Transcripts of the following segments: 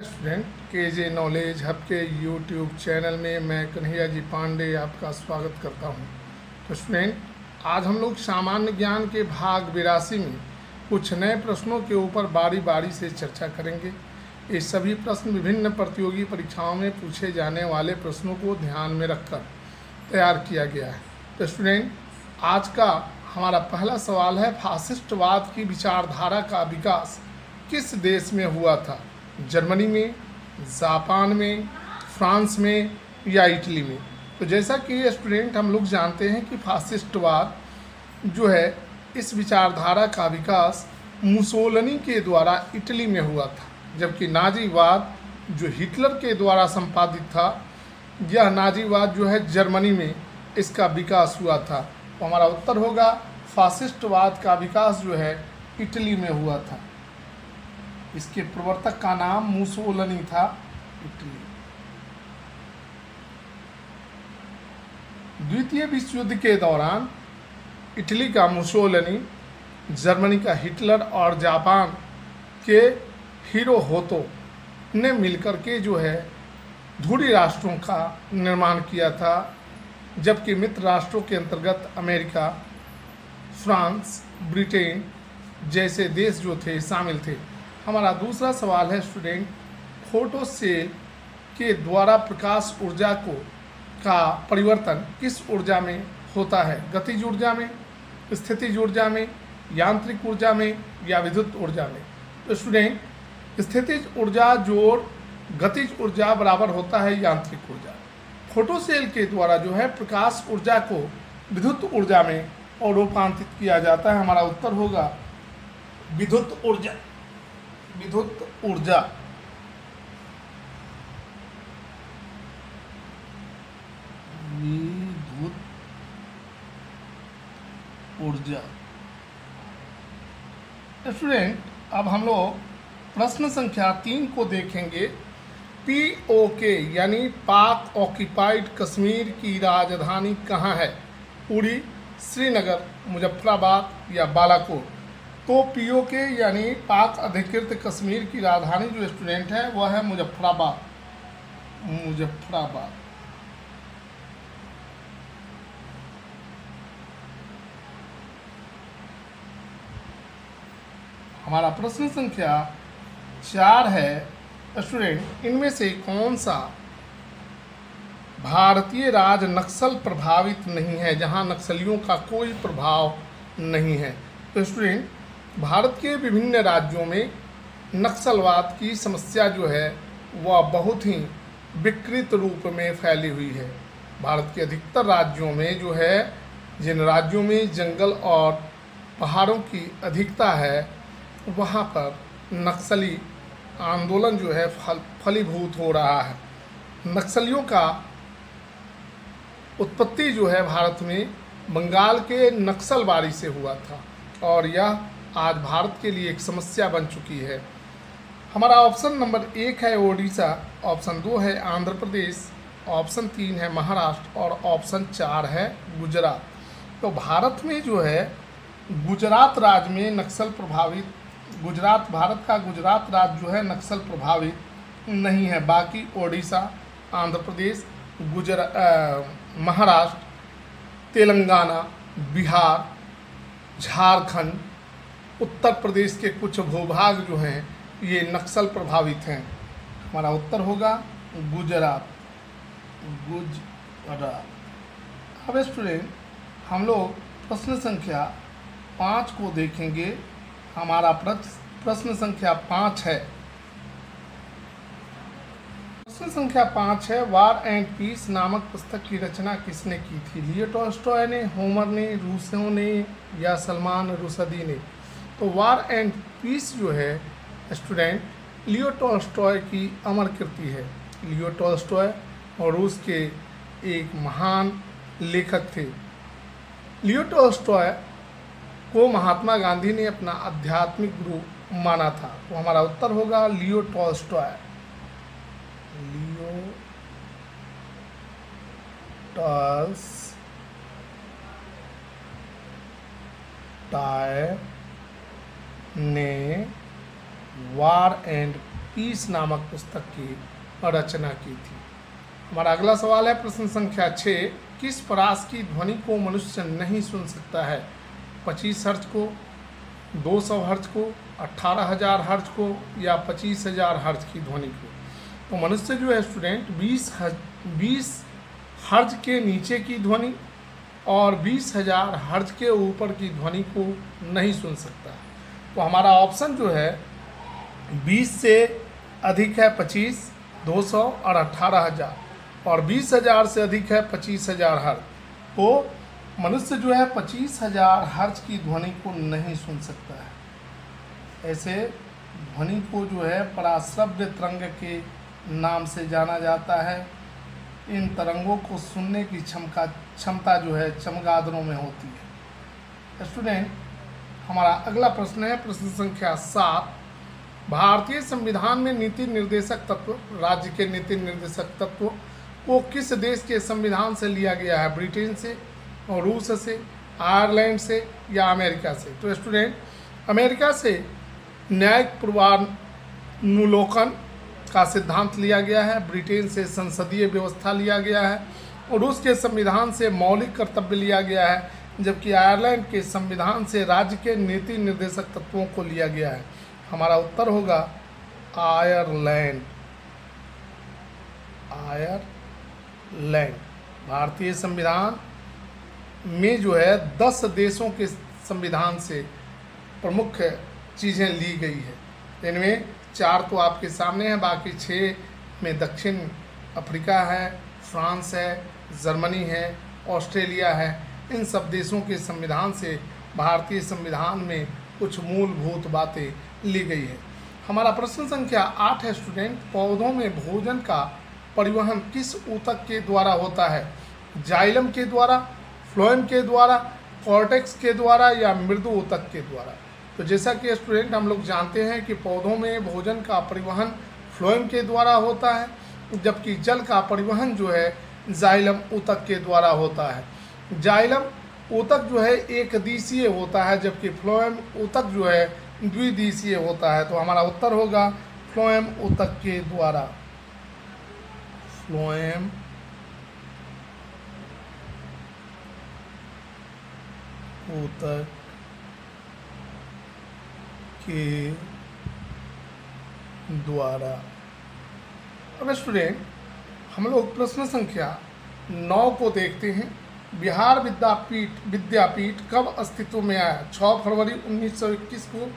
Student के जे knowledge hub के YouTube channel में मैं कन्हैया जी पांडे आपका स्वागत करता हूं। तो स्टूडेंट, आज हम लोग सामान्य ज्ञान के भाग 82 में कुछ नए प्रश्नों के ऊपर बारी बारी से चर्चा करेंगे। ये सभी प्रश्न विभिन्न प्रतियोगी परीक्षाओं में पूछे जाने वाले प्रश्नों को ध्यान में रखकर तैयार किया गया है। तो स्टूडेंट, आज का हमारा पहला सवाल है, फासिस्टवाद की विचारधारा का विकास किस देश में हुआ था? जर्मनी में, जापान में, फ्रांस में या इटली में? तो जैसा कि स्टूडेंट हम लोग जानते हैं कि फासिस्टवाद जो है, इस विचारधारा का विकास मुसोलिनी के द्वारा इटली में हुआ था, जबकि नाजीवाद जो हिटलर के द्वारा संपादित था, यह नाजीवाद जो है जर्मनी में इसका विकास हुआ था। तो हमारा उत्तर होगा फासिस्टवाद का विकास जो है इटली में हुआ था। इसके प्रवर्तक का नाम मुसोलिनी था। इटली। द्वितीय विश्व युद्ध के दौरान इटली का मुसोलिनी, जर्मनी का हिटलर और जापान के हिरोहितो ने मिलकर के जो है ध्रुवीय राष्ट्रों का निर्माण किया था, जबकि मित्र राष्ट्रों के अंतर्गत अमेरिका, फ्रांस, ब्रिटेन जैसे देश जो थे शामिल थे। हमारा दूसरा सवाल है स्टूडेंट, फोटो सेल के द्वारा प्रकाश ऊर्जा का परिवर्तन किस ऊर्जा में होता है? गतिज ऊर्जा में, स्थितिज ऊर्जा में, यांत्रिक ऊर्जा में या विद्युत ऊर्जा में? तो स्टूडेंट, स्थितिज ऊर्जा जोड़ गतिज ऊर्जा बराबर होता है यांत्रिक ऊर्जा। फोटो सेल के द्वारा जो है प्रकाश ऊर्जा को विद्युत ऊर्जा में और रूपांतरित किया जाता है। हमारा उत्तर होगा विद्युत ऊर्जा। विद्युत ऊर्जा। विद्युत ऊर्जा। स्टूडेंट, अब हम लोग प्रश्न संख्या 3 को देखेंगे। POK यानी पाक ऑक्यूपाइड कश्मीर की राजधानी कहाँ है? उड़ी, श्रीनगर, मुजफ्फराबाद या बालाकोट? तो POK यानी पाक अधिकृत कश्मीर की राजधानी जो स्टूडेंट है वह है मुजफ्फराबाद। मुजफ्फराबाद। हमारा प्रश्न संख्या 4 है स्टूडेंट, इनमें से कौन सा भारतीय राज्य नक्सल प्रभावित नहीं है, जहां नक्सलियों का कोई प्रभाव नहीं है? तो स्टूडेंट, भारत के विभिन्न राज्यों में नक्सलवाद की समस्या जो है वह बहुत ही विकृत रूप में फैली हुई है। भारत के अधिकतर राज्यों में जो है, जिन राज्यों में जंगल और पहाड़ों की अधिकता है, वहाँ पर नक्सली आंदोलन जो है फलीभूत हो रहा है। नक्सलियों का उत्पत्ति जो है भारत में बंगाल के नक्सलबारी से हुआ था और यह आज भारत के लिए एक समस्या बन चुकी है। हमारा ऑप्शन नंबर 1 है ओडिशा, ऑप्शन 2 है आंध्र प्रदेश, ऑप्शन 3 है महाराष्ट्र और ऑप्शन 4 है गुजरात। तो भारत में जो है गुजरात राज्य में नक्सल प्रभावित, भारत का गुजरात राज्य जो है नक्सल प्रभावित नहीं है। बाकी ओडिशा, आंध्र प्रदेश, महाराष्ट्र, तेलंगाना, बिहार, झारखंड, उत्तर प्रदेश के कुछ भूभाग जो हैं ये नक्सल प्रभावित हैं। हमारा उत्तर होगा गुजरात। गुजरात। अब स्टूडेंट, हम लोग प्रश्न संख्या 5 को देखेंगे। हमारा प्रश्न संख्या 5 है। प्रश्न संख्या 5 है, वार एंड पीस नामक पुस्तक की रचना किसने की थी? लियो टॉल्स्टॉय ने, होमर ने, रूसो ने या सलमान रुश्दी ने? तो वार एंड पीस जो है स्टूडेंट, लियो टॉल्स्टॉय की अमर कृति है। लियो टॉल्स्टॉय और रूस के एक महान लेखक थे। लियो टॉल्स्टॉय को महात्मा गांधी ने अपना आध्यात्मिक गुरु माना था। तो हमारा उत्तर होगा लियो टॉल्स्टॉय। लियो टॉल्स्टॉय ने वार एंड पीस नामक पुस्तक की रचना की थी। हमारा अगला सवाल है प्रश्न संख्या 6, किस परास की ध्वनि को मनुष्य नहीं सुन सकता है? 25 हर्ट्ज को, 200 हर्ट्ज को, 18,000 हर्ट्ज को या 25,000 हर्ट्ज की ध्वनि को? तो मनुष्य जो है स्टूडेंट 20 हर्ट्ज के नीचे की ध्वनि और 20,000 हर्ट्ज के ऊपर की ध्वनि को नहीं सुन सकता। तो हमारा ऑप्शन जो है 20 से अधिक है 25, 200 और 18,000 और 20,000 से अधिक है 25,000 हर्ट्ज। तो मनुष्य जो है 25,000 हर्ट्ज की ध्वनि को नहीं सुन सकता है। ऐसे ध्वनि को जो है पराश्रव्य तरंग के नाम से जाना जाता है। इन तरंगों को सुनने की क्षमता जो है चमगादड़ों में होती है। स्टूडेंट, हमारा अगला प्रश्न है प्रश्न संख्या 7, भारतीय संविधान में नीति निर्देशक तत्व, राज्य के नीति निर्देशक तत्व को किस देश के संविधान से लिया गया है? ब्रिटेन से और रूस से, आयरलैंड से या अमेरिका से? तो स्टूडेंट, अमेरिका से न्यायिक पूर्वानुलोकन का सिद्धांत लिया गया है, ब्रिटेन से संसदीय व्यवस्था लिया गया है और रूस के संविधान से मौलिक कर्तव्य लिया गया है, जबकि आयरलैंड के संविधान से राज्य के नीति निर्देशक तत्वों को लिया गया है। हमारा उत्तर होगा आयरलैंड। आयरलैंड भारतीय संविधान में जो है 10 देशों के संविधान से प्रमुख चीज़ें ली गई है। इनमें 4 तो आपके सामने हैं, बाकी 6 में दक्षिण अफ्रीका है, फ्रांस है, जर्मनी है, ऑस्ट्रेलिया है। इन सब देशों के संविधान से भारतीय संविधान में कुछ मूलभूत बातें ली गई है। हमारा प्रश्न संख्या 8 है स्टूडेंट, पौधों में भोजन का परिवहन किस ऊतक के द्वारा होता है? जाइलम के द्वारा, फ्लोएम के द्वारा, कॉर्टेक्स के द्वारा या मृदु ऊतक के द्वारा? तो जैसा कि स्टूडेंट हम लोग जानते हैं कि पौधों में भोजन का परिवहन फ्लोएम के द्वारा होता है, जबकि जल का परिवहन जो है जाइलम ऊतक के द्वारा होता है। जाइलम ऊतक जो है एक दिशीय होता है, जबकि फ्लोएम ऊतक जो है द्विदिशीय होता है। तो हमारा उत्तर होगा फ्लोएम ऊतक के द्वारा। फ्लोएम ऊतक के द्वारा। अब स्टूडेंट, हम लोग प्रश्न संख्या 9 को देखते हैं। बिहार विद्यापीठ कब अस्तित्व में आया? 6 फरवरी 1921 को,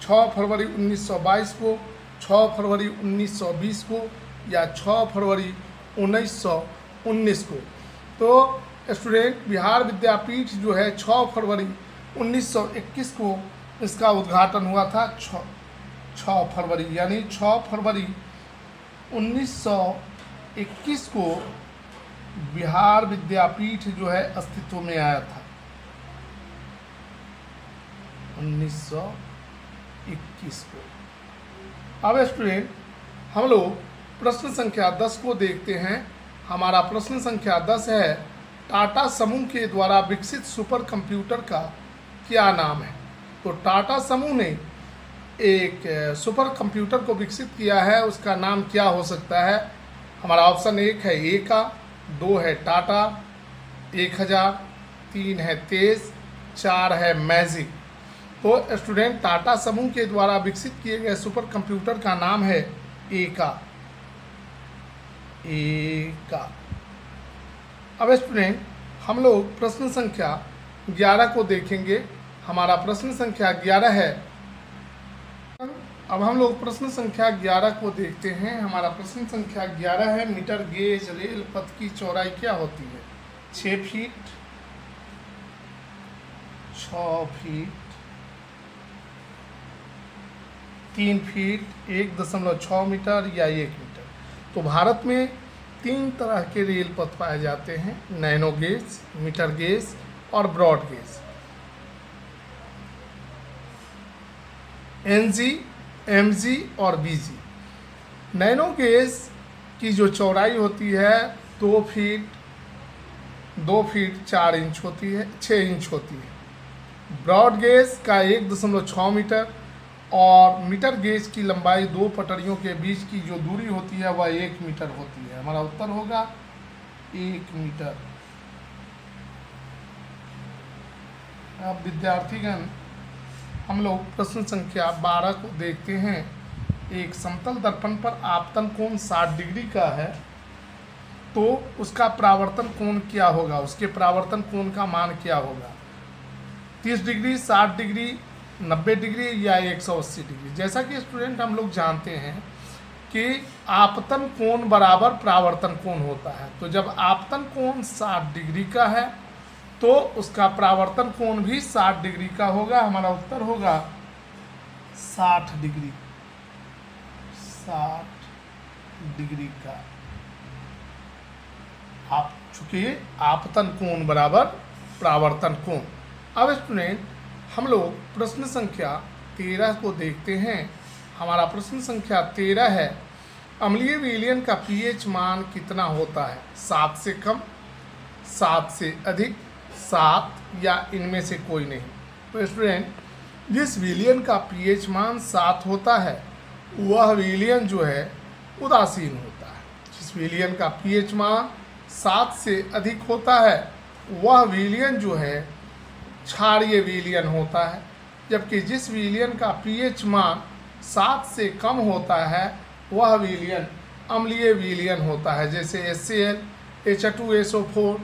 6 फरवरी 1922 को, 6 फरवरी 1920 को या 6 फरवरी 1919 को? तो स्टूडेंट, बिहार विद्यापीठ जो है 6 फरवरी 1921 को इसका उद्घाटन हुआ था। 6 फरवरी यानी 6 फरवरी 1921 को बिहार विद्यापीठ जो है अस्तित्व में आया था। 1921 को। अब स्टूडेंट, हम लोग प्रश्न संख्या 10 को देखते हैं। हमारा प्रश्न संख्या 10 है, टाटा समूह के द्वारा विकसित सुपर कंप्यूटर का क्या नाम है? तो टाटा समूह ने एक सुपर कंप्यूटर को विकसित किया है, उसका नाम क्या हो सकता है? हमारा ऑप्शन 1 है एका, 2 है टाटा 1000, 3 है तेज, 4 है मैजिक। तो स्टूडेंट, टाटा समूह के द्वारा विकसित किए गए सुपर कंप्यूटर का नाम है एका। अब स्टूडेंट, हम लोग प्रश्न संख्या 11 को देखेंगे। हमारा प्रश्न संख्या 11 है। अब हम लोग प्रश्न संख्या 11 को देखते हैं। हमारा प्रश्न संख्या 11 है, मीटर गेज रेल पथ की चौड़ाई क्या होती है? 6 फीट, 6 फीट, 3 फीट, 1.6 मीटर या 1 मीटर? तो भारत में 3 तरह के रेल पथ पाए जाते हैं, नैनो गेज, मीटर गेज और ब्रॉड गेज। एनजी, एमजी और बीजी। नैनो गेज की जो चौड़ाई होती है 2 फीट 4 इंच होती है, 6 इंच होती है। ब्रॉड गेज का 1.6 मीटर और मीटर गेज की लंबाई दो पटरियों के बीच की जो दूरी होती है वह 1 मीटर होती है। हमारा उत्तर होगा 1 मीटर। अब विद्यार्थीगण हम लोग प्रश्न संख्या 12 को देखते हैं। एक समतल दर्पण पर आपतन कोण 60 डिग्री का है तो उसका परावर्तन कोण क्या होगा, उसके परावर्तन कोण का मान क्या होगा? 30 डिग्री, 60 डिग्री, 90 डिग्री या 180 डिग्री। जैसा कि स्टूडेंट हम लोग जानते हैं कि आपतन कोण बराबर परावर्तन कोण होता है, तो जब आपतन कोण 60 डिग्री का है तो उसका परावर्तन कोण भी 60 डिग्री का होगा। हमारा उत्तर होगा 60 डिग्री, 60 डिग्री का। आप चूंकि आपतन कोण बराबर परावर्तन कोण। अब स्टूडेंट हम लोग प्रश्न संख्या 13 को देखते हैं। हमारा प्रश्न संख्या 13 है, अम्लीय विलयन का पीएच मान कितना होता है? 7 से कम, 7 से अधिक, 7 या इनमें से कोई नहीं। तो स्टूडेंट जिस विलयन का पीएच मान 7 होता है वह विलयन जो है उदासीन होता है। जिस विलयन का पीएच मान 7 से अधिक होता है वह विलयन जो है क्षारीय विलयन होता है, जबकि जिस विलयन का पीएच मान 7 से कम होता है वह विलयन अम्लीय विलयन होता है। जैसे HCl, H2SO4,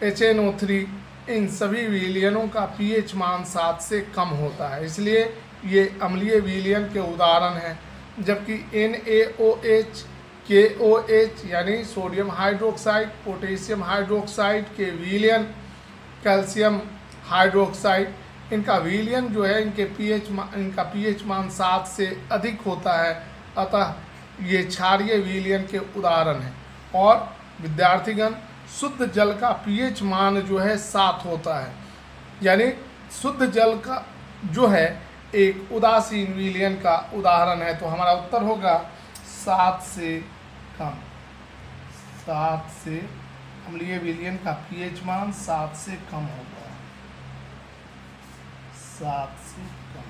HNO3, इन सभी विलयनों का पीएच मान 7 से कम होता है, इसलिए ये अम्लीय विलयन के उदाहरण हैं। जबकि NaOH, KOH यानी सोडियम हाइड्रोक्साइड, पोटेशियम हाइड्रोक्साइड के विलयन, कैल्शियम हाइड्रोक्साइड, इनका विलयन जो है इनका पीएच मान 7 से अधिक होता है, अतः ये क्षारीय विलयन के उदाहरण हैं। और विद्यार्थीगण शुद्ध जल का पीएच मान जो है 7 होता है, यानी शुद्ध जल का जो है एक उदासीन विलयन का उदाहरण है। तो हमारा उत्तर होगा 7 से कम। 7 से अम्लीय विलयन का पीएच मान 7 से कम होगा, 7 से कम।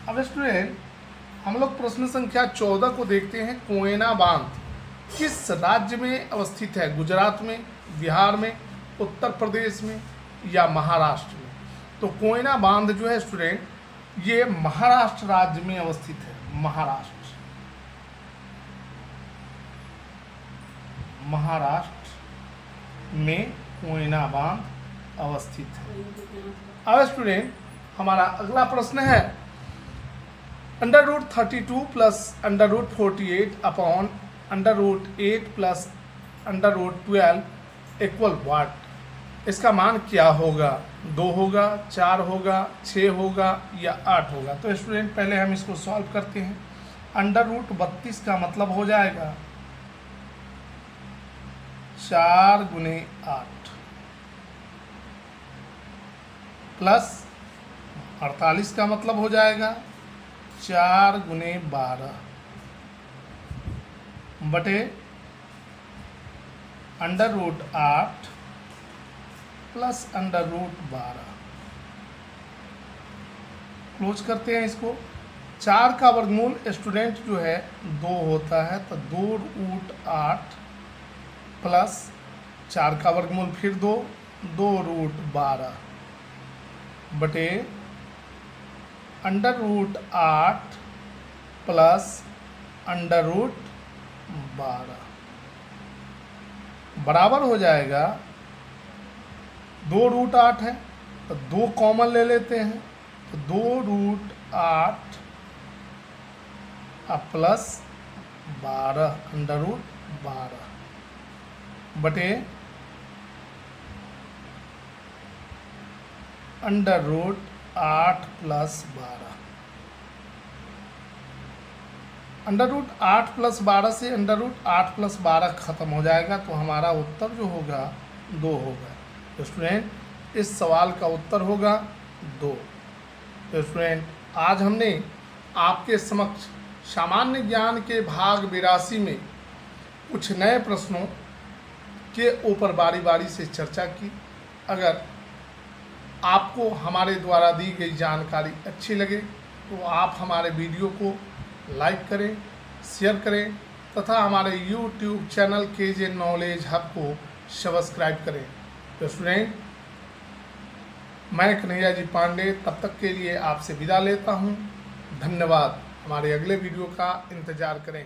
अब स्टूडेंट हम लोग प्रश्न संख्या 14 को देखते हैं। कोयना बांध किस राज्य में अवस्थित है? गुजरात में, बिहार में, उत्तर प्रदेश में या महाराष्ट्र में? तो कोयना बांध जो है स्टूडेंट ये महाराष्ट्र राज्य में अवस्थित है। महाराष्ट्र में कोयना बांध अवस्थित है। अब स्टूडेंट हमारा अगला प्रश्न है, √32 plus √48 upon √8 plus √12 equal what? इसका मान क्या होगा? 2 होगा, 4 होगा, 6 होगा या 8 होगा? तो स्टूडेंट पहले हम इसको सॉल्व करते हैं। √32 का मतलब हो जाएगा 4 गुने 8 प्लस 48 का मतलब हो जाएगा 4 गुने 12 बटे √8 प्लस √12। क्लोज करते हैं इसको। 4 का वर्गमूल स्टूडेंट जो है 2 होता है, तो 2√8 प्लस 4 का वर्गमूल फिर 2√12 बटे √8 प्लस √12 बराबर हो जाएगा 2√8 है तो 2 कॉमन ले लेते हैं, तो 2√8 प्लस 12 √12 बटे √8 प्लस 12। √8 प्लस 12 से √8 प्लस 12 खत्म हो जाएगा, तो हमारा उत्तर जो होगा 2 होगा। तो स्टूडेंट इस सवाल का उत्तर होगा 2। तो स्टूडेंट आज हमने आपके समक्ष सामान्य ज्ञान के भाग 82 में कुछ नए प्रश्नों के ऊपर बारी बारी से चर्चा की। अगर आपको हमारे द्वारा दी गई जानकारी अच्छी लगे तो आप हमारे वीडियो को लाइक करें, शेयर करें तथा हमारे YouTube channel KJ knowledge hub को सब्सक्राइब करें। तो स्टूडेंट, मैं कन्हैया जी पांडे तब तक के लिए आपसे विदा लेता हूं। धन्यवाद। हमारे अगले वीडियो का इंतज़ार करें।